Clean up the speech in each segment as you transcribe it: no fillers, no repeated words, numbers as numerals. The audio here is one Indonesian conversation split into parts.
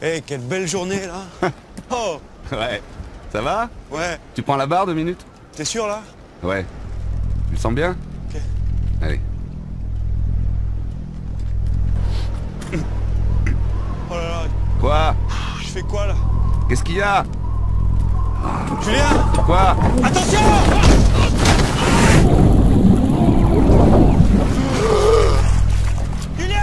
Eh, quelle belle journée là. Oh. Ouais. Ça va? Ouais. Tu prends la barre 2 minutes? T'es sûr là? Ouais. Tu le sens bien? Ok. Allez. Oh là là. Quoi? Je fais quoi là? Qu'est-ce qu'il y a? Julien! Quoi? Attention! Julien!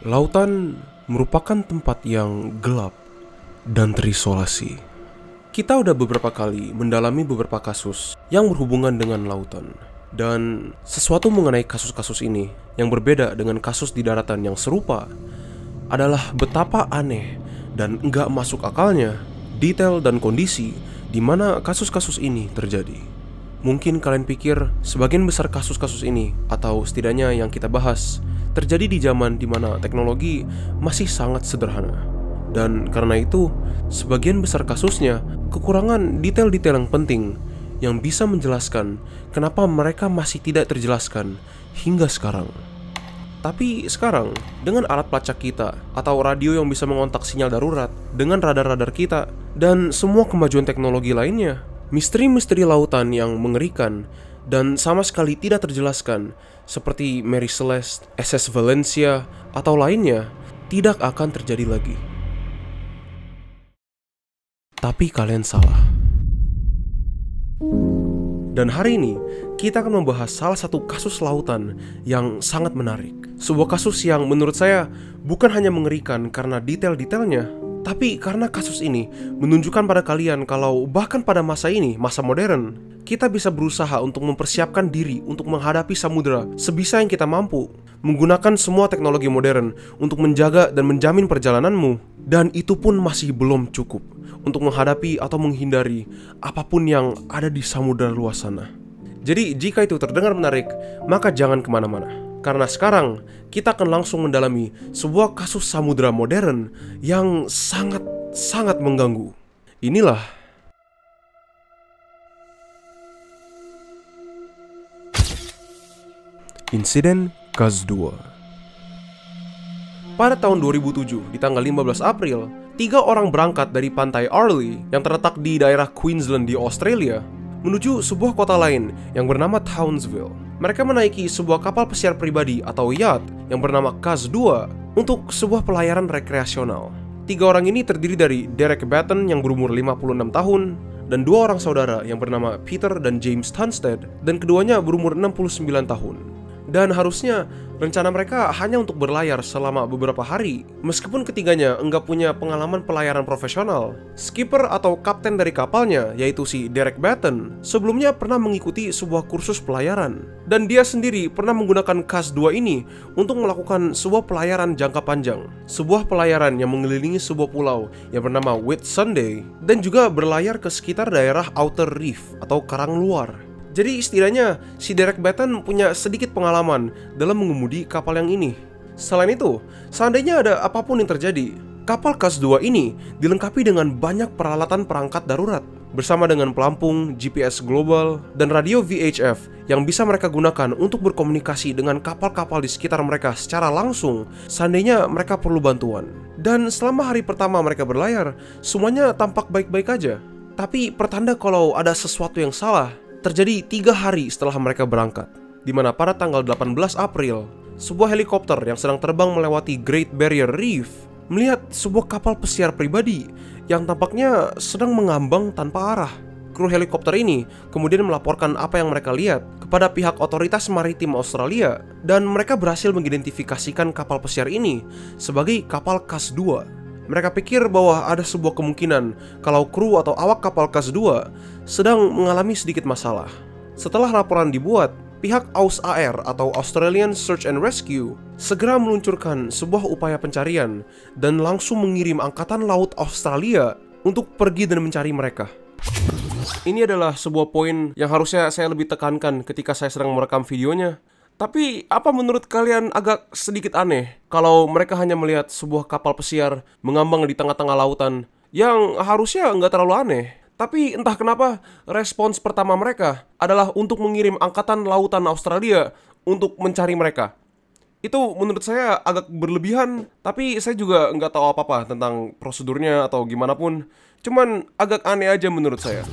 Lautan merupakan tempat yang gelap dan terisolasi. Kita udah beberapa kali mendalami beberapa kasus yang berhubungan dengan lautan. Dan sesuatu mengenai kasus-kasus ini yang berbeda dengan kasus di daratan yang serupa adalah betapa aneh dan enggak masuk akalnya detail dan kondisi di mana kasus-kasus ini terjadi. Mungkin kalian pikir sebagian besar kasus-kasus ini, atau setidaknya yang kita bahas, terjadi di zaman di mana teknologi masih sangat sederhana. Dan karena itu, sebagian besar kasusnya kekurangan detail-detail yang penting yang bisa menjelaskan kenapa mereka masih tidak terjelaskan hingga sekarang. Tapi sekarang, dengan alat pelacak kita atau radio yang bisa mengontak sinyal darurat, dengan radar-radar kita, dan semua kemajuan teknologi lainnya, misteri-misteri lautan yang mengerikan dan sama sekali tidak terjelaskan seperti Mary Celeste, SS Valencia, atau lainnya tidak akan terjadi lagi. Tapi kalian salah. Dan hari ini, kita akan membahas salah satu kasus lautan yang sangat menarik. Sebuah kasus yang menurut saya bukan hanya mengerikan karena detail-detailnya, tapi karena kasus ini menunjukkan pada kalian kalau bahkan pada masa ini, masa modern, kita bisa berusaha untuk mempersiapkan diri untuk menghadapi samudera sebisa yang kita mampu, menggunakan semua teknologi modern untuk menjaga dan menjamin perjalananmu, dan itu pun masih belum cukup untuk menghadapi atau menghindari apapun yang ada di samudera luas sana. Jadi jika itu terdengar menarik, maka jangan kemana-mana, karena sekarang kita akan langsung mendalami sebuah kasus samudera modern yang sangat mengganggu. Inilah insiden KAZ-2. Pada tahun 2007, di tanggal 15 April, 3 orang berangkat dari pantai Arley yang terletak di daerah Queensland di Australia menuju sebuah kota lain yang bernama Townsville. Mereka menaiki sebuah kapal pesiar pribadi atau yacht yang bernama KAZ-2 untuk sebuah pelayaran rekreasional. 3 orang ini terdiri dari Derek Batten yang berumur 56 tahun dan 2 orang saudara yang bernama Peter dan James Tunstead, dan keduanya berumur 69 tahun. Dan harusnya rencana mereka hanya untuk berlayar selama beberapa hari. Meskipun ketiganya enggak punya pengalaman pelayaran profesional, skipper atau kapten dari kapalnya, yaitu si Derek Batten, sebelumnya pernah mengikuti sebuah kursus pelayaran. Dan dia sendiri pernah menggunakan KAZ-2 ini untuk melakukan sebuah pelayaran jangka panjang. Sebuah pelayaran yang mengelilingi sebuah pulau yang bernama Whitsunday, dan juga berlayar ke sekitar daerah Outer Reef atau karang luar. Jadi setidaknya si Derek Batten punya sedikit pengalaman dalam mengemudi kapal yang ini. Selain itu, seandainya ada apapun yang terjadi, kapal KAZ-2 ini dilengkapi dengan banyak peralatan perangkat darurat, bersama dengan pelampung, GPS global, dan radio VHF yang bisa mereka gunakan untuk berkomunikasi dengan kapal-kapal di sekitar mereka secara langsung seandainya mereka perlu bantuan. Dan selama hari pertama mereka berlayar, semuanya tampak baik-baik aja. Tapi pertanda kalau ada sesuatu yang salah terjadi 3 hari setelah mereka berangkat, di mana pada tanggal 18 April, sebuah helikopter yang sedang terbang melewati Great Barrier Reef melihat sebuah kapal pesiar pribadi yang tampaknya sedang mengambang tanpa arah. Kru helikopter ini kemudian melaporkan apa yang mereka lihat kepada pihak otoritas maritim Australia, dan mereka berhasil mengidentifikasikan kapal pesiar ini sebagai kapal KAZ-2. Mereka pikir bahwa ada sebuah kemungkinan kalau kru atau awak kapal KAZ-2 sedang mengalami sedikit masalah. Setelah laporan dibuat, pihak AUS-AR atau Australian Search and Rescue segera meluncurkan sebuah upaya pencarian dan langsung mengirim Angkatan Laut Australia untuk pergi dan mencari mereka. Ini adalah sebuah poin yang harusnya saya lebih tekankan ketika saya sedang merekam videonya. Tapi apa menurut kalian agak sedikit aneh kalau mereka hanya melihat sebuah kapal pesiar mengambang di tengah-tengah lautan yang harusnya nggak terlalu aneh. Tapi entah kenapa respons pertama mereka adalah untuk mengirim angkatan lautan Australia untuk mencari mereka. Itu menurut saya agak berlebihan, tapi saya juga nggak tahu apa-apa tentang prosedurnya atau gimana pun. Cuman agak aneh aja menurut saya.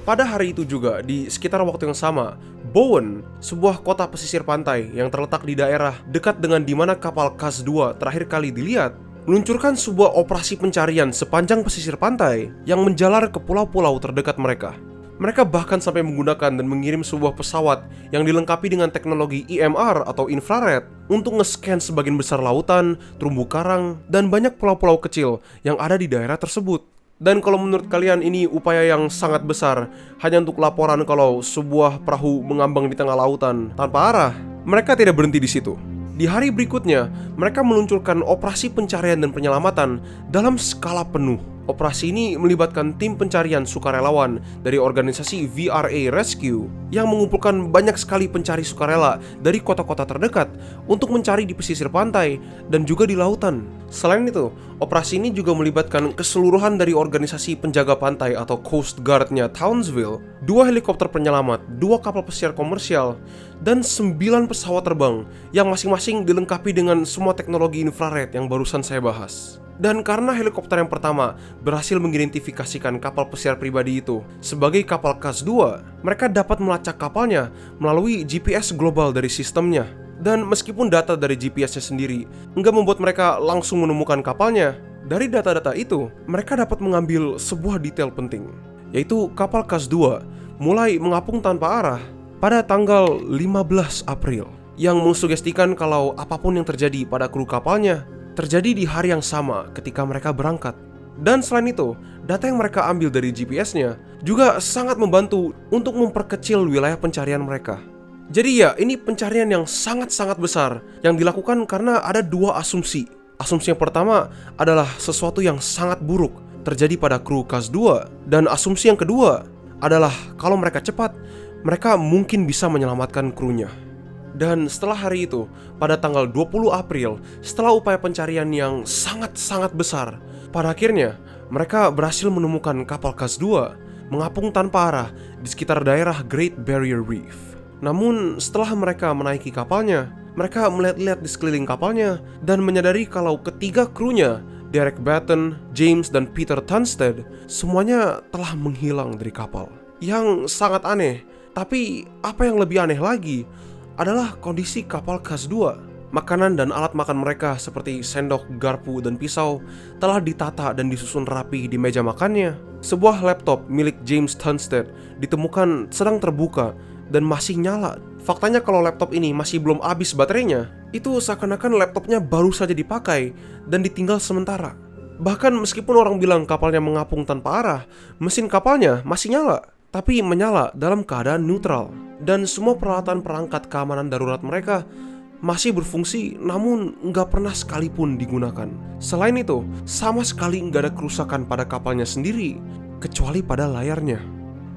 Pada hari itu juga, di sekitar waktu yang sama, Bowen, sebuah kota pesisir pantai yang terletak di daerah dekat dengan di mana kapal CAS-2 terakhir kali dilihat, meluncurkan sebuah operasi pencarian sepanjang pesisir pantai yang menjalar ke pulau-pulau terdekat mereka. Mereka bahkan sampai menggunakan dan mengirim sebuah pesawat yang dilengkapi dengan teknologi IMR atau infrared untuk nge-scan sebagian besar lautan, terumbu karang, dan banyak pulau-pulau kecil yang ada di daerah tersebut. Dan kalau menurut kalian ini upaya yang sangat besar hanya untuk laporan kalau sebuah perahu mengambang di tengah lautan tanpa arah, mereka tidak berhenti di situ. Di hari berikutnya, mereka meluncurkan operasi pencarian dan penyelamatan dalam skala penuh. Operasi ini melibatkan tim pencarian sukarelawan dari organisasi VRA Rescue yang mengumpulkan banyak sekali pencari sukarela dari kota-kota terdekat untuk mencari di pesisir pantai dan juga di lautan. Selain itu, operasi ini juga melibatkan keseluruhan dari organisasi penjaga pantai atau Coast Guard-nya Townsville, 2 helikopter penyelamat, 2 kapal pesiar komersial, dan 9 pesawat terbang yang masing-masing dilengkapi dengan semua teknologi infrared yang barusan saya bahas. Dan karena helikopter yang pertama berhasil mengidentifikasikan kapal pesiar pribadi itu sebagai kapal CAS-2, mereka dapat melacak kapalnya melalui GPS global dari sistemnya. Dan meskipun data dari GPS-nya sendiri nggak membuat mereka langsung menemukan kapalnya, dari data-data itu mereka dapat mengambil sebuah detail penting, yaitu kapal CAS-2 mulai mengapung tanpa arah pada tanggal 15 April, yang mensugestikan kalau apapun yang terjadi pada kru kapalnya terjadi di hari yang sama ketika mereka berangkat. Dan selain itu, data yang mereka ambil dari GPS-nya juga sangat membantu untuk memperkecil wilayah pencarian mereka. Jadi ya, ini pencarian yang sangat-sangat besar yang dilakukan karena ada 2 asumsi. Asumsi yang pertama adalah sesuatu yang sangat buruk terjadi pada kru CAS-2, dan asumsi yang kedua adalah kalau mereka cepat, mereka mungkin bisa menyelamatkan krunya. Dan setelah hari itu, pada tanggal 20 April, setelah upaya pencarian yang sangat-sangat besar, pada akhirnya mereka berhasil menemukan kapal CAS-2 mengapung tanpa arah di sekitar daerah Great Barrier Reef. Namun setelah mereka menaiki kapalnya, mereka melihat-lihat di sekeliling kapalnya dan menyadari kalau ketiga krunya, Derek Batten, James, dan Peter Tunstead, semuanya telah menghilang dari kapal. Yang sangat aneh, tapi apa yang lebih aneh lagi adalah kondisi kapal CAS-2. Makanan dan alat makan mereka seperti sendok, garpu, dan pisau telah ditata dan disusun rapi di meja makannya. Sebuah laptop milik James Tunstead ditemukan sedang terbuka dan masih nyala. Faktanya kalau laptop ini masih belum habis baterainya, itu seakan-akan laptopnya baru saja dipakai dan ditinggal sementara. Bahkan meskipun orang bilang kapalnya mengapung tanpa arah, mesin kapalnya masih nyala, tapi menyala dalam keadaan neutral. Dan semua peralatan perangkat keamanan darurat mereka masih berfungsi, namun nggak pernah sekalipun digunakan. Selain itu, sama sekali nggak ada kerusakan pada kapalnya sendiri, kecuali pada layarnya.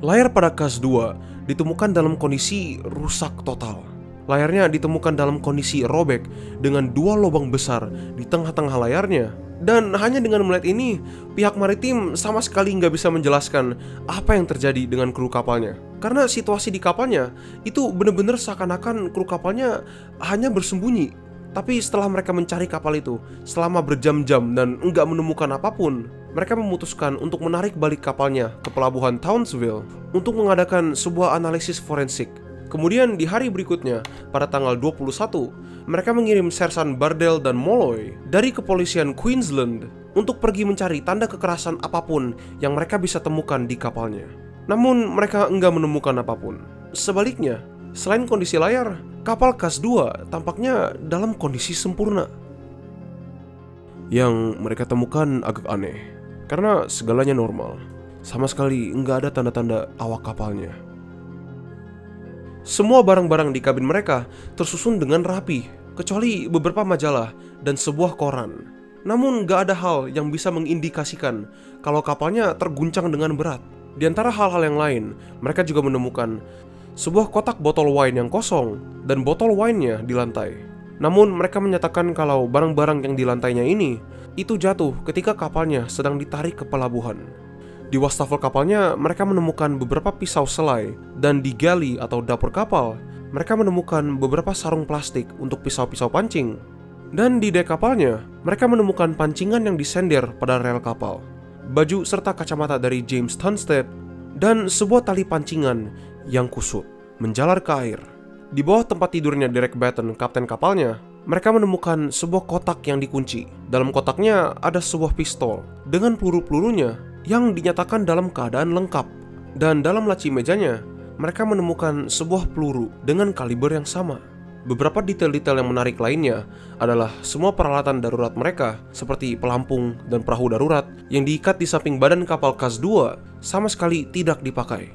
Layar pada CAS-2 ditemukan dalam kondisi rusak total. Layarnya ditemukan dalam kondisi robek dengan 2 lubang besar di tengah-tengah layarnya. Dan hanya dengan melihat ini, pihak maritim sama sekali nggak bisa menjelaskan apa yang terjadi dengan kru kapalnya. Karena situasi di kapalnya itu benar-benar seakan-akan kru kapalnya hanya bersembunyi. Tapi setelah mereka mencari kapal itu selama berjam-jam dan nggak menemukan apapun, mereka memutuskan untuk menarik balik kapalnya ke pelabuhan Townsville untuk mengadakan sebuah analisis forensik. Kemudian di hari berikutnya, pada tanggal 21, mereka mengirim Sersan Bardell dan Molloy dari kepolisian Queensland untuk pergi mencari tanda kekerasan apapun yang mereka bisa temukan di kapalnya. Namun mereka enggak menemukan apapun. Sebaliknya, selain kondisi layar, kapal CAS-2 tampaknya dalam kondisi sempurna. Yang mereka temukan agak aneh, karena segalanya normal. Sama sekali enggak ada tanda-tanda awak kapalnya. Semua barang-barang di kabin mereka tersusun dengan rapi, kecuali beberapa majalah dan sebuah koran. Namun gak ada hal yang bisa mengindikasikan kalau kapalnya terguncang dengan berat. Di antara hal-hal yang lain, mereka juga menemukan sebuah kotak botol wine yang kosong dan botol wine-nya di lantai. Namun mereka menyatakan kalau barang-barang yang di lantainya ini itu jatuh ketika kapalnya sedang ditarik ke pelabuhan. Di wastafel kapalnya mereka menemukan beberapa pisau selai, dan di galley atau dapur kapal mereka menemukan beberapa sarung plastik untuk pisau-pisau pancing. Dan di dek kapalnya, mereka menemukan pancingan yang disender pada rel kapal, baju serta kacamata dari James Tunstall, dan sebuah tali pancingan yang kusut menjalar ke air. Di bawah tempat tidurnya Derek Batten, kapten kapalnya, mereka menemukan sebuah kotak yang dikunci. Dalam kotaknya ada sebuah pistol dengan peluru-pelurunya yang dinyatakan dalam keadaan lengkap. Dan dalam laci mejanya, mereka menemukan sebuah peluru dengan kaliber yang sama. Beberapa detail-detail yang menarik lainnya adalah semua peralatan darurat mereka seperti pelampung dan perahu darurat yang diikat di samping badan kapal KAS-2 sama sekali tidak dipakai.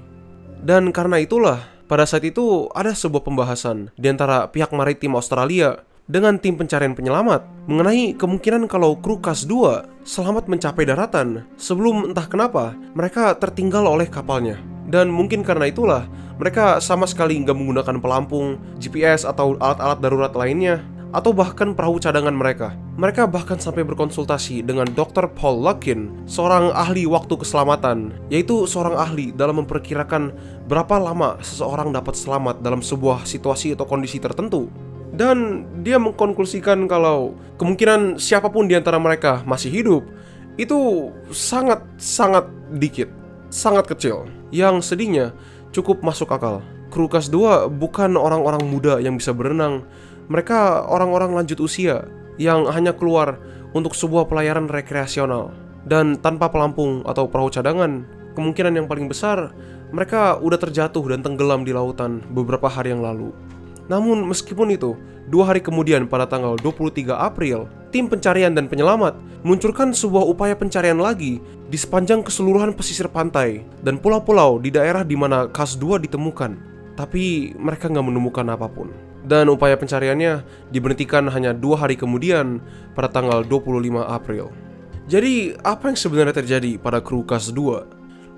Dan karena itulah, pada saat itu ada sebuah pembahasan di antara pihak maritim Australia dengan tim pencarian penyelamat mengenai kemungkinan kalau kru KAS-2 selamat mencapai daratan sebelum entah kenapa mereka tertinggal oleh kapalnya. Dan mungkin karena itulah mereka sama sekali nggak menggunakan pelampung, GPS atau alat-alat darurat lainnya, atau bahkan perahu cadangan mereka. Mereka bahkan sampai berkonsultasi dengan Dr. Paul Lukin, seorang ahli waktu keselamatan, yaitu seorang ahli dalam memperkirakan berapa lama seseorang dapat selamat dalam sebuah situasi atau kondisi tertentu. Dan dia mengkonklusikan kalau kemungkinan siapapun di antara mereka masih hidup itu sangat dikit, sangat kecil, yang sedihnya cukup masuk akal. Kru KAS-2 bukan orang-orang muda yang bisa berenang. Mereka orang-orang lanjut usia yang hanya keluar untuk sebuah pelayaran rekreasional. Dan tanpa pelampung atau perahu cadangan, kemungkinan yang paling besar mereka udah terjatuh dan tenggelam di lautan beberapa hari yang lalu. Namun meskipun itu, 2 hari kemudian pada tanggal 23 April, tim pencarian dan penyelamat meluncurkan sebuah upaya pencarian lagi di sepanjang keseluruhan pesisir pantai dan pulau-pulau di daerah di mana KAS-2 ditemukan. Tapi mereka nggak menemukan apapun. Dan upaya pencariannya diberhentikan hanya 2 hari kemudian pada tanggal 25 April. Jadi apa yang sebenarnya terjadi pada kru KAS-2?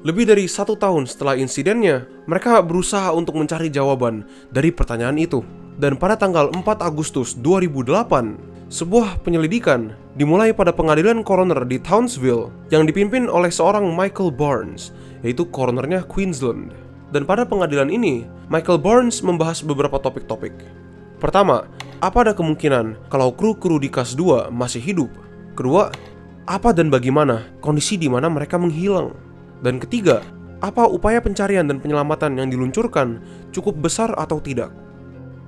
Lebih dari 1 tahun setelah insidennya, mereka berusaha untuk mencari jawaban dari pertanyaan itu. Dan pada tanggal 4 Agustus 2008, sebuah penyelidikan dimulai pada pengadilan coroner di Townsville yang dipimpin oleh seorang Michael Barnes, yaitu coronernya Queensland. Dan pada pengadilan ini, Michael Barnes membahas beberapa topik-topik. Pertama, apa ada kemungkinan kalau kru-kru di KAS-2 masih hidup? Kedua, apa dan bagaimana kondisi di mana mereka menghilang? Dan ketiga, apa upaya pencarian dan penyelamatan yang diluncurkan cukup besar atau tidak?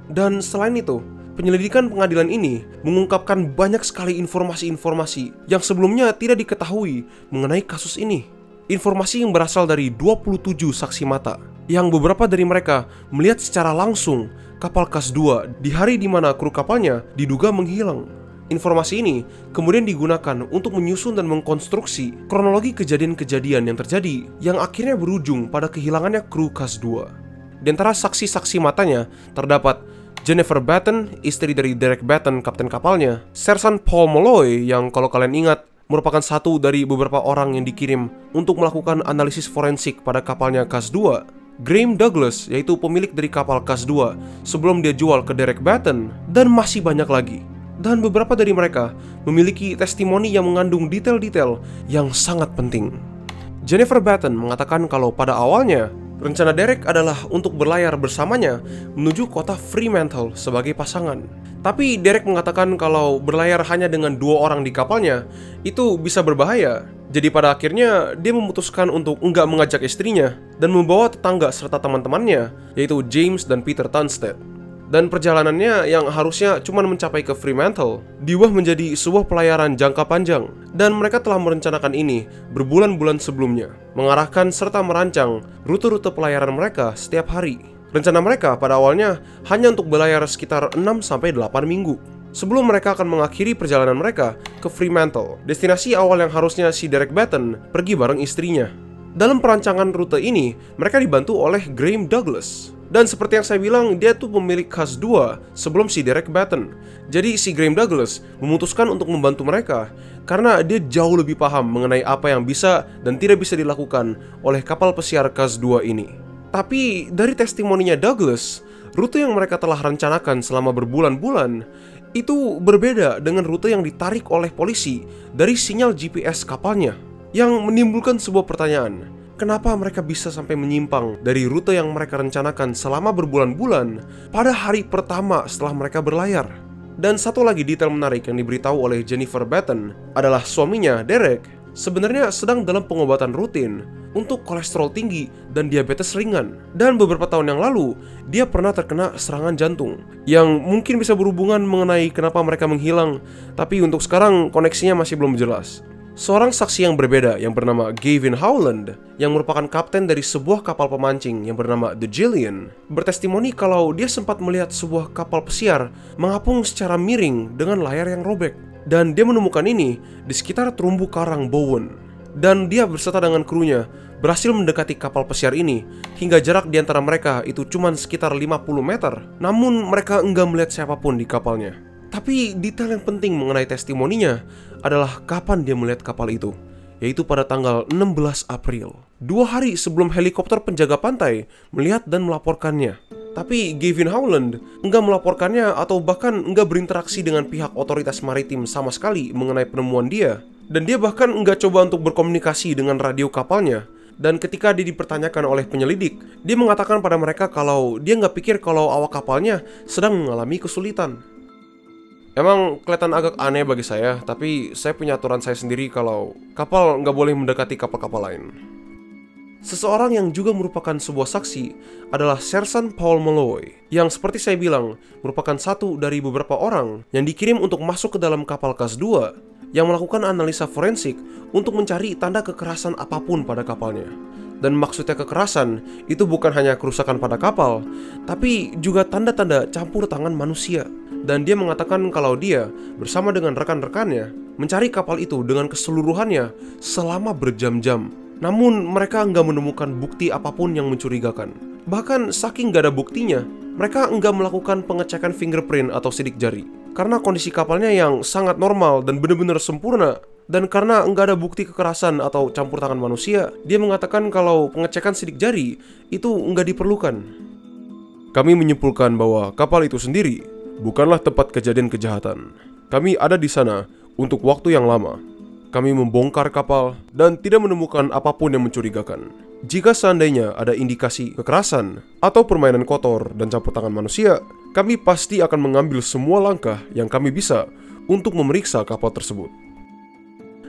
Dan selain itu, penyelidikan pengadilan ini mengungkapkan banyak sekali informasi-informasi yang sebelumnya tidak diketahui mengenai kasus ini. Informasi yang berasal dari 27 saksi mata, yang beberapa dari mereka melihat secara langsung kapal KAS-2 di hari di mana kru kapalnya diduga menghilang. Informasi ini kemudian digunakan untuk menyusun dan mengkonstruksi kronologi kejadian-kejadian yang terjadi yang akhirnya berujung pada kehilangannya kru KAS-2. Di antara saksi-saksi matanya terdapat Jennifer Batten, istri dari Derek Batten, kapten kapalnya, Sersan Paul Molloy yang kalau kalian ingat merupakan satu dari beberapa orang yang dikirim untuk melakukan analisis forensik pada kapalnya KAS-2, Graham Douglas, yaitu pemilik dari kapal KAS-2 sebelum dia jual ke Derek Batten, dan masih banyak lagi. Dan beberapa dari mereka memiliki testimoni yang mengandung detail-detail yang sangat penting. Jennifer Batten mengatakan kalau pada awalnya rencana Derek adalah untuk berlayar bersamanya menuju kota Fremantle sebagai pasangan. Tapi Derek mengatakan kalau berlayar hanya dengan 2 orang di kapalnya itu bisa berbahaya. Jadi pada akhirnya dia memutuskan untuk enggak mengajak istrinya dan membawa tetangga serta teman-temannya, yaitu James dan Peter Tunstall. Dan perjalanannya yang harusnya cuma mencapai ke Fremantle diubah menjadi sebuah pelayaran jangka panjang. Dan mereka telah merencanakan ini berbulan-bulan sebelumnya, mengarahkan serta merancang rute-rute pelayaran mereka setiap hari. Rencana mereka pada awalnya hanya untuk berlayar sekitar 6-8 minggu sebelum mereka akan mengakhiri perjalanan mereka ke Fremantle, destinasi awal yang harusnya si Derek Batten pergi bareng istrinya. Dalam perancangan rute ini, mereka dibantu oleh Graham Douglas. Dan seperti yang saya bilang, dia tuh pemilik KAS-2 sebelum si Derek Batten. Jadi si Graham Douglas memutuskan untuk membantu mereka karena dia jauh lebih paham mengenai apa yang bisa dan tidak bisa dilakukan oleh kapal pesiar KAS-2 ini. Tapi dari testimoninya Douglas, rute yang mereka telah rencanakan selama berbulan-bulan itu berbeda dengan rute yang ditarik oleh polisi dari sinyal GPS kapalnya, yang menimbulkan sebuah pertanyaan. Kenapa mereka bisa sampai menyimpang dari rute yang mereka rencanakan selama berbulan-bulan pada hari pertama setelah mereka berlayar? Dan satu lagi detail menarik yang diberitahu oleh Jennifer Batten adalah suaminya, Derek, sebenarnya sedang dalam pengobatan rutin untuk kolesterol tinggi dan diabetes ringan. Dan beberapa tahun yang lalu, dia pernah terkena serangan jantung, yang mungkin bisa berhubungan mengenai kenapa mereka menghilang, tapi untuk sekarang koneksinya masih belum jelas. Seorang saksi yang berbeda yang bernama Gavin Howland, yang merupakan kapten dari sebuah kapal pemancing yang bernama The Jillian, bertestimoni kalau dia sempat melihat sebuah kapal pesiar mengapung secara miring dengan layar yang robek. Dan dia menemukan ini di sekitar terumbu karang Bowen. Dan dia berserta dengan krunya berhasil mendekati kapal pesiar ini hingga jarak di antara mereka itu cuma sekitar 50 meter. Namun mereka enggak melihat siapapun di kapalnya. Tapi detail yang penting mengenai testimoninya adalah kapan dia melihat kapal itu, yaitu pada tanggal 16 April, 2 hari sebelum helikopter penjaga pantai melihat dan melaporkannya. Tapi Gavin Howland enggak melaporkannya atau bahkan enggak berinteraksi dengan pihak otoritas maritim sama sekali mengenai penemuan dia. Dan dia bahkan enggak coba untuk berkomunikasi dengan radio kapalnya. Dan ketika dia dipertanyakan oleh penyelidik, dia mengatakan pada mereka kalau dia nggak pikir kalau awak kapalnya sedang mengalami kesulitan. Emang kelihatan agak aneh bagi saya, tapi saya punya aturan saya sendiri kalau kapal nggak boleh mendekati kapal-kapal lain. Seseorang yang juga merupakan sebuah saksi adalah Sersan Paul Malloy, yang seperti saya bilang, merupakan satu dari beberapa orang yang dikirim untuk masuk ke dalam kapal Kas 2 yang melakukan analisa forensik untuk mencari tanda kekerasan apapun pada kapalnya. Dan maksudnya kekerasan itu bukan hanya kerusakan pada kapal, tapi juga tanda-tanda campur tangan manusia. Dan dia mengatakan kalau dia bersama dengan rekan-rekannya mencari kapal itu dengan keseluruhannya selama berjam-jam. Namun mereka nggak menemukan bukti apapun yang mencurigakan. Bahkan saking nggak ada buktinya, mereka nggak melakukan pengecekan fingerprint atau sidik jari. Karena kondisi kapalnya yang sangat normal dan benar-benar sempurna. Dan karena nggak ada bukti kekerasan atau campur tangan manusia, dia mengatakan kalau pengecekan sidik jari itu nggak diperlukan. Kami menyimpulkan bahwa kapal itu sendiri bukanlah tempat kejadian kejahatan. Kami ada di sana untuk waktu yang lama. Kami membongkar kapal dan tidak menemukan apapun yang mencurigakan. Jika seandainya ada indikasi kekerasan atau permainan kotor dan campur tangan manusia, kami pasti akan mengambil semua langkah yang kami bisa untuk memeriksa kapal tersebut.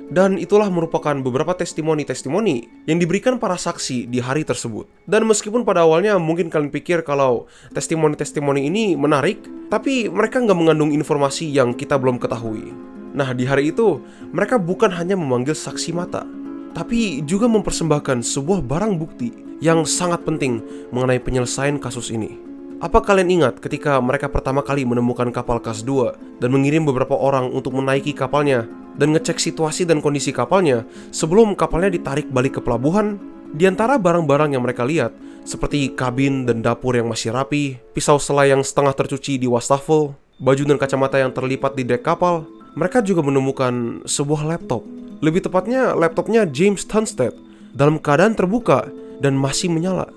Dan itulah merupakan beberapa testimoni-testimoni yang diberikan para saksi di hari tersebut. Dan meskipun pada awalnya mungkin kalian pikir kalau testimoni-testimoni ini menarik, tapi mereka nggak mengandung informasi yang kita belum ketahui. Nah, di hari itu, mereka bukan hanya memanggil saksi mata, tapi juga mempersembahkan sebuah barang bukti yang sangat penting mengenai penyelesaian kasus ini. Apa kalian ingat ketika mereka pertama kali menemukan kapal Kas 2 dan mengirim beberapa orang untuk menaiki kapalnya dan ngecek situasi dan kondisi kapalnya sebelum kapalnya ditarik balik ke pelabuhan? Di antara barang-barang yang mereka lihat, seperti kabin dan dapur yang masih rapi, pisau selai yang setengah tercuci di wastafel, baju dan kacamata yang terlipat di dek kapal, mereka juga menemukan sebuah laptop. Lebih tepatnya, laptopnya James Tunstall dalam keadaan terbuka dan masih menyala.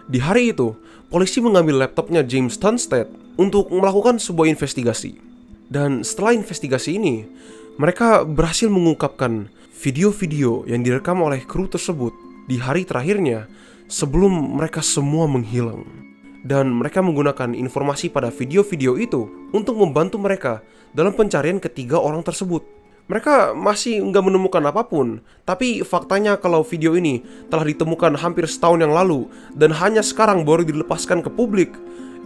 Di hari itu, polisi mengambil laptopnya James Tunstall untuk melakukan sebuah investigasi. Dan setelah investigasi ini, mereka berhasil mengungkapkan video-video yang direkam oleh kru tersebut di hari terakhirnya sebelum mereka semua menghilang. Dan mereka menggunakan informasi pada video-video itu untuk membantu mereka dalam pencarian ketiga orang tersebut. Mereka masih nggak menemukan apapun, tapi faktanya kalau video ini telah ditemukan hampir setahun yang lalu dan hanya sekarang baru dilepaskan ke publik,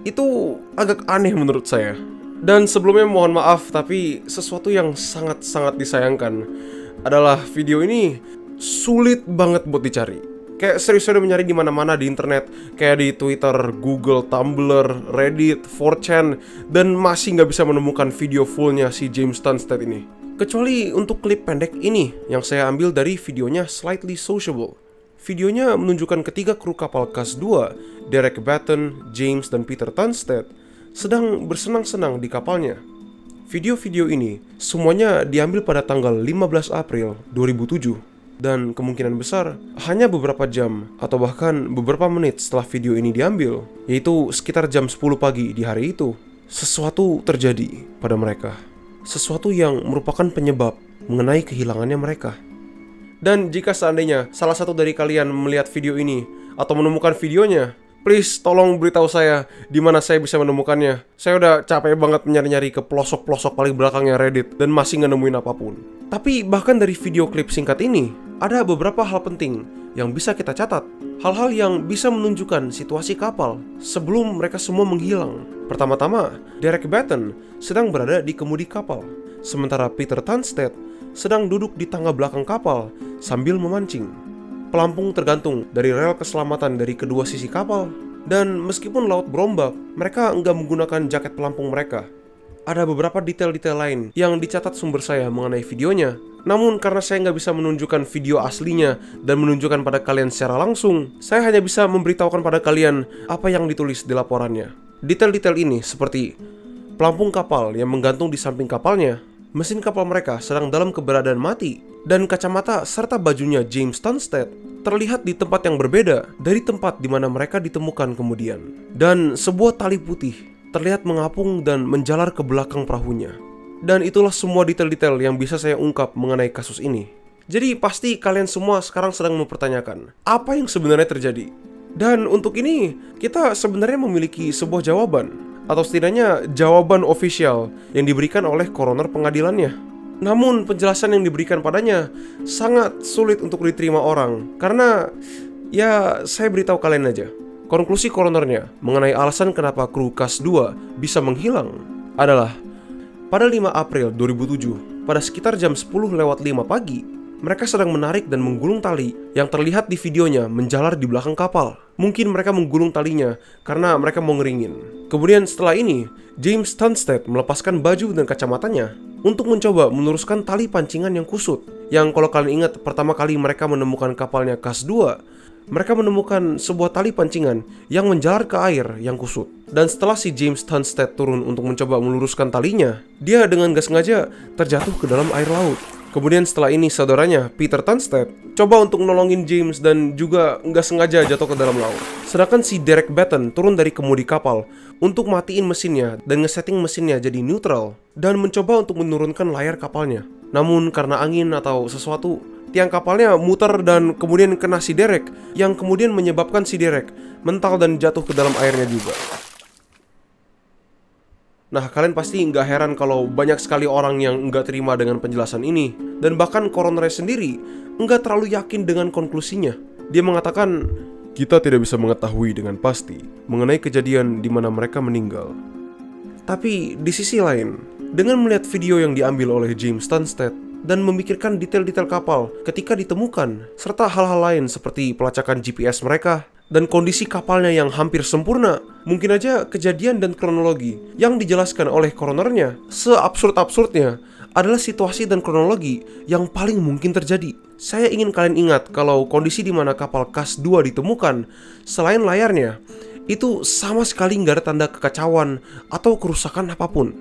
itu agak aneh menurut saya. Dan sebelumnya mohon maaf, tapi sesuatu yang sangat-sangat disayangkan adalah video ini sulit banget buat dicari. Kayak serius udah mencari di mana-mana di internet, kayak di Twitter, Google, Tumblr, Reddit, 4chan, dan masih nggak bisa menemukan video fullnya si James Tunstall ini. Kecuali untuk klip pendek ini yang saya ambil dari videonya Slightly Sociable. Videonya menunjukkan ketiga kru kapal Kas 2, Derek Batten, James, dan Peter Tunstall, sedang bersenang-senang di kapalnya. Video-video ini semuanya diambil pada tanggal 15 April 2007. Dan kemungkinan besar hanya beberapa jam atau bahkan beberapa menit setelah video ini diambil, yaitu sekitar jam 10 pagi di hari itu, sesuatu terjadi pada mereka. Sesuatu yang merupakan penyebab mengenai kehilangannya mereka. Dan jika seandainya salah satu dari kalian melihat video ini atau menemukan videonya, please tolong beritahu saya di mana saya bisa menemukannya. Saya udah capek banget nyari-nyari ke pelosok-pelosok paling belakangnya Reddit dan masih nggak nemuin apapun. Tapi bahkan dari video klip singkat ini, ada beberapa hal penting yang bisa kita catat. Hal-hal yang bisa menunjukkan situasi kapal sebelum mereka semua menghilang. Pertama-tama, Derek Batten sedang berada di kemudi kapal, sementara Peter Tunstead sedang duduk di tangga belakang kapal sambil memancing. Pelampung tergantung dari rel keselamatan dari kedua sisi kapal, dan meskipun laut berombak, mereka enggak menggunakan jaket pelampung mereka. Ada beberapa detail-detail lain yang dicatat sumber saya mengenai videonya, namun karena saya nggak bisa menunjukkan video aslinya dan menunjukkan pada kalian secara langsung, saya hanya bisa memberitahukan pada kalian apa yang ditulis di laporannya. Detail-detail ini seperti pelampung kapal yang menggantung di samping kapalnya, mesin kapal mereka sedang dalam keberadaan mati, dan kacamata serta bajunya James Tunstead terlihat di tempat yang berbeda dari tempat di mana mereka ditemukan kemudian. Dan sebuah tali putih terlihat mengapung dan menjalar ke belakang perahunya. Dan itulah semua detail-detail yang bisa saya ungkap mengenai kasus ini. Jadi pasti kalian semua sekarang sedang mempertanyakan, apa yang sebenarnya terjadi? Dan untuk ini, kita sebenarnya memiliki sebuah jawaban, atau setidaknya jawaban ofisial yang diberikan oleh koroner pengadilannya. Namun penjelasan yang diberikan padanya sangat sulit untuk diterima orang, karena ya saya beritahu kalian aja. Konklusi koronernya mengenai alasan kenapa kru KAS 2 bisa menghilang adalah pada 5 April 2007, pada sekitar jam 10:05 pagi, mereka sedang menarik dan menggulung tali yang terlihat di videonya menjalar di belakang kapal. Mungkin mereka menggulung talinya karena mereka mau ngeringin. Kemudian setelah ini, James Tunstead melepaskan baju dan kacamatanya untuk mencoba meluruskan tali pancingan yang kusut. Yang kalau kalian ingat, pertama kali mereka menemukan kapalnya KAS 2, mereka menemukan sebuah tali pancingan yang menjalar ke air yang kusut. Dan setelah si James Tunstead turun untuk mencoba meluruskan talinya, dia dengan gak sengaja terjatuh ke dalam air laut. Kemudian setelah ini saudaranya, Peter Tunstead, coba untuk nolongin James dan juga nggak sengaja jatuh ke dalam laut. Sedangkan si Derek Batten turun dari kemudi kapal untuk matiin mesinnya dan ngesetting mesinnya jadi neutral dan mencoba untuk menurunkan layar kapalnya. Namun karena angin atau sesuatu, tiang kapalnya muter dan kemudian kena si Derek, yang kemudian menyebabkan si Derek mental dan jatuh ke dalam airnya juga. Nah, kalian pasti nggak heran kalau banyak sekali orang yang nggak terima dengan penjelasan ini. Dan bahkan koronernya sendiri nggak terlalu yakin dengan konklusinya. Dia mengatakan, kita tidak bisa mengetahui dengan pasti mengenai kejadian di mana mereka meninggal. Tapi di sisi lain, dengan melihat video yang diambil oleh James Tunstead dan memikirkan detail-detail kapal ketika ditemukan, serta hal-hal lain seperti pelacakan GPS mereka, dan kondisi kapalnya yang hampir sempurna, mungkin aja kejadian dan kronologi yang dijelaskan oleh koronernya seabsurd-absurdnya adalah situasi dan kronologi yang paling mungkin terjadi. Saya ingin kalian ingat kalau kondisi di mana kapal KAS 2 ditemukan, selain layarnya, itu sama sekali nggak ada tanda kekacauan atau kerusakan apapun.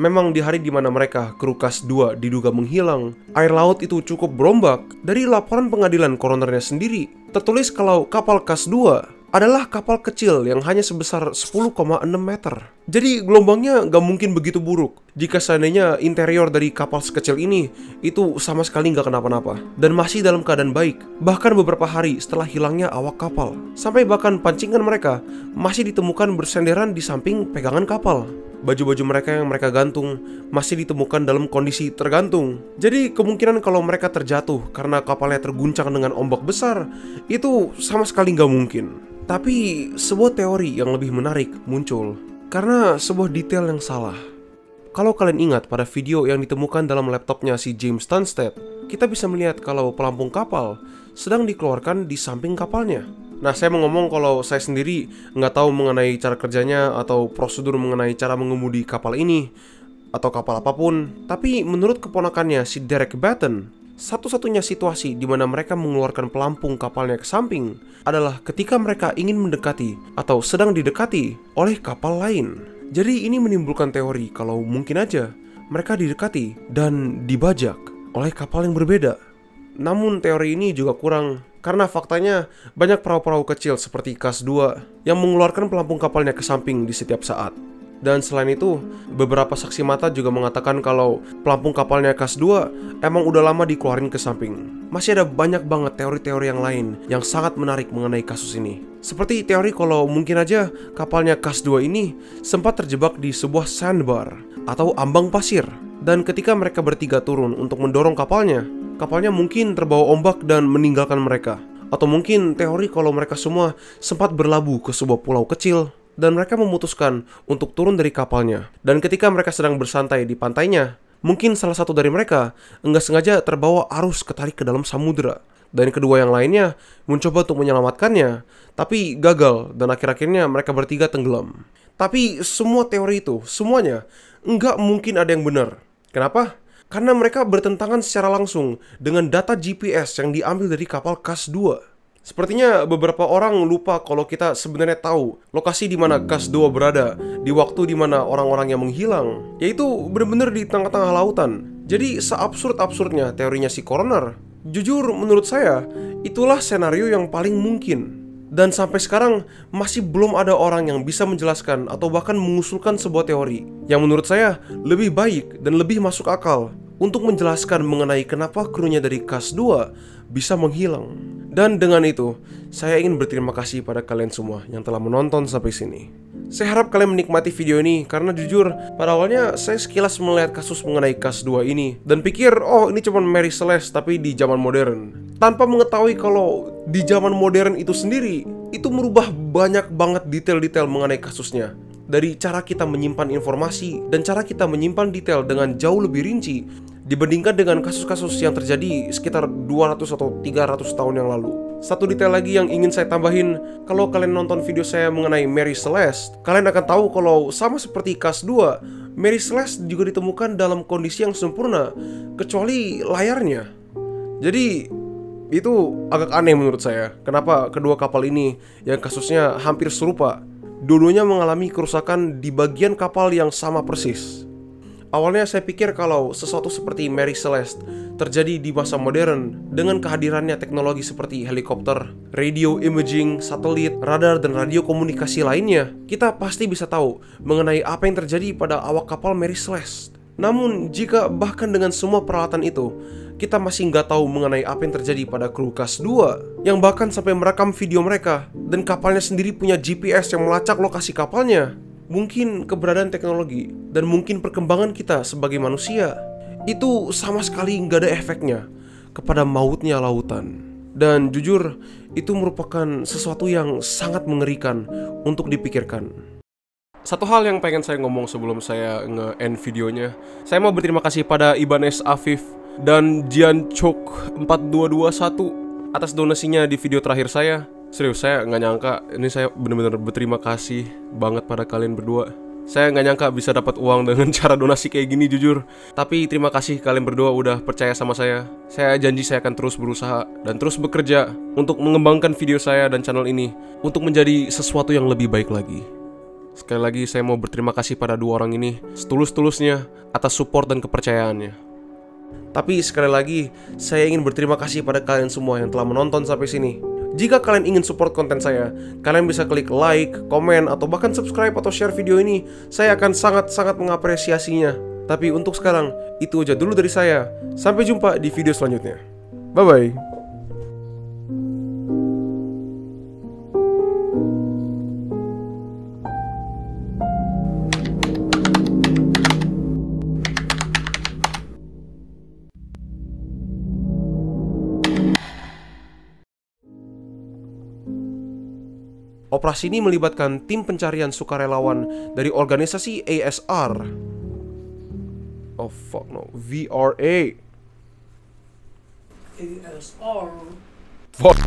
Memang di hari di mana mereka, kru KAS 2, diduga menghilang, air laut itu cukup berombak. Dari laporan pengadilan koronernya sendiri, tertulis kalau kapal KAS 2 adalah kapal kecil yang hanya sebesar 10,6 meter. Jadi gelombangnya nggak mungkin begitu buruk jika seandainya interior dari kapal sekecil ini itu sama sekali nggak kenapa-napa dan masih dalam keadaan baik. Bahkan beberapa hari setelah hilangnya awak kapal, sampai bahkan pancingan mereka masih ditemukan bersenderan di samping pegangan kapal. Baju-baju mereka yang mereka gantung masih ditemukan dalam kondisi tergantung. Jadi kemungkinan kalau mereka terjatuh karena kapalnya terguncang dengan ombak besar itu sama sekali nggak mungkin. Tapi sebuah teori yang lebih menarik muncul karena sebuah detail yang salah. Kalau kalian ingat pada video yang ditemukan dalam laptopnya si James Tunstead, kita bisa melihat kalau pelampung kapal sedang dikeluarkan di samping kapalnya. Nah, saya mau ngomong kalau saya sendiri nggak tahu mengenai cara kerjanya atau prosedur mengenai cara mengemudi kapal ini atau kapal apapun. Tapi menurut keponakannya si Derek Batten, satu-satunya situasi di mana mereka mengeluarkan pelampung kapalnya ke samping adalah ketika mereka ingin mendekati atau sedang didekati oleh kapal lain. Jadi ini menimbulkan teori kalau mungkin aja mereka didekati dan dibajak oleh kapal yang berbeda. Namun teori ini juga kurang, karena faktanya banyak perahu-perahu kecil seperti KAS 2 yang mengeluarkan pelampung kapalnya ke samping di setiap saat. Dan selain itu, beberapa saksi mata juga mengatakan kalau pelampung kapalnya KAS 2 emang udah lama dikeluarin ke samping. Masih ada banyak banget teori-teori yang lain yang sangat menarik mengenai kasus ini. Seperti teori kalau mungkin aja kapalnya KAS 2 ini sempat terjebak di sebuah sandbar atau ambang pasir. Dan ketika mereka bertiga turun untuk mendorong kapalnya mungkin terbawa ombak dan meninggalkan mereka. Atau mungkin teori kalau mereka semua sempat berlabuh ke sebuah pulau kecil dan mereka memutuskan untuk turun dari kapalnya. Dan ketika mereka sedang bersantai di pantainya, mungkin salah satu dari mereka enggak sengaja terbawa arus ketarik ke dalam samudera. Dan kedua yang lainnya mencoba untuk menyelamatkannya, tapi gagal dan akhir-akhirnya mereka bertiga tenggelam. Tapi semua teori itu, semuanya enggak mungkin ada yang benar. Kenapa? Karena mereka bertentangan secara langsung dengan data GPS yang diambil dari kapal KAS 2. Sepertinya beberapa orang lupa kalau kita sebenarnya tahu lokasi di mana KAS 2 berada di waktu di mana orang-orang yang menghilang, yaitu benar-benar di tengah-tengah lautan. Jadi seabsurd-absurdnya teorinya si Coroner, jujur menurut saya itulah senario yang paling mungkin. Dan sampai sekarang masih belum ada orang yang bisa menjelaskan atau bahkan mengusulkan sebuah teori yang menurut saya lebih baik dan lebih masuk akal untuk menjelaskan mengenai kenapa krunya dari KAS 2 bisa menghilang. Dan dengan itu, saya ingin berterima kasih pada kalian semua yang telah menonton sampai sini. Saya harap kalian menikmati video ini karena jujur, pada awalnya saya sekilas melihat kasus mengenai KAS 2 ini dan pikir, oh ini cuma Mary Celeste tapi di zaman modern. Tanpa mengetahui kalau di zaman modern itu sendiri, itu merubah banyak banget detail-detail mengenai kasusnya. Dari cara kita menyimpan informasi dan cara kita menyimpan detail dengan jauh lebih rinci dibandingkan dengan kasus-kasus yang terjadi sekitar 200 atau 300 tahun yang lalu. Satu detail lagi yang ingin saya tambahin, kalau kalian nonton video saya mengenai Mary Celeste, kalian akan tahu kalau sama seperti KAS 2, Mary Celeste juga ditemukan dalam kondisi yang sempurna, kecuali layarnya. Jadi, itu agak aneh menurut saya. Kenapa kedua kapal ini yang kasusnya hampir serupa, dua-duanya mengalami kerusakan di bagian kapal yang sama persis. Awalnya saya pikir kalau sesuatu seperti Mary Celeste terjadi di masa modern dengan kehadirannya teknologi seperti helikopter, radio imaging, satelit, radar, dan radio komunikasi lainnya, kita pasti bisa tahu mengenai apa yang terjadi pada awak kapal Mary Celeste. Namun jika bahkan dengan semua peralatan itu, kita masih nggak tahu mengenai apa yang terjadi pada kru KAS 2 yang bahkan sampai merekam video mereka dan kapalnya sendiri punya GPS yang melacak lokasi kapalnya. Mungkin keberadaan teknologi dan mungkin perkembangan kita sebagai manusia itu sama sekali nggak ada efeknya kepada mautnya lautan. Dan jujur, itu merupakan sesuatu yang sangat mengerikan untuk dipikirkan. Satu hal yang pengen saya ngomong sebelum saya nge-end videonya, saya mau berterima kasih pada Ibanez Afif dan Jian Chok 4221 atas donasinya di video terakhir saya. Serius, saya nggak nyangka, ini saya benar-benar berterima kasih banget pada kalian berdua. Saya nggak nyangka bisa dapat uang dengan cara donasi kayak gini jujur. Tapi terima kasih kalian berdua udah percaya sama saya. Saya janji saya akan terus berusaha dan terus bekerja untuk mengembangkan video saya dan channel ini untuk menjadi sesuatu yang lebih baik lagi. Sekali lagi saya mau berterima kasih pada dua orang ini setulus-tulusnya atas support dan kepercayaannya. Tapi sekali lagi saya ingin berterima kasih pada kalian semua yang telah menonton sampai sini. Jika kalian ingin support konten saya, kalian bisa klik like, komen, atau bahkan subscribe atau share video ini. Saya akan sangat-sangat mengapresiasinya. Tapi untuk sekarang, itu aja dulu dari saya. Sampai jumpa di video selanjutnya. Bye-bye. Operasi ini melibatkan tim pencarian sukarelawan dari organisasi ASR. Oh fuck no, VRA. ASR. Fuck.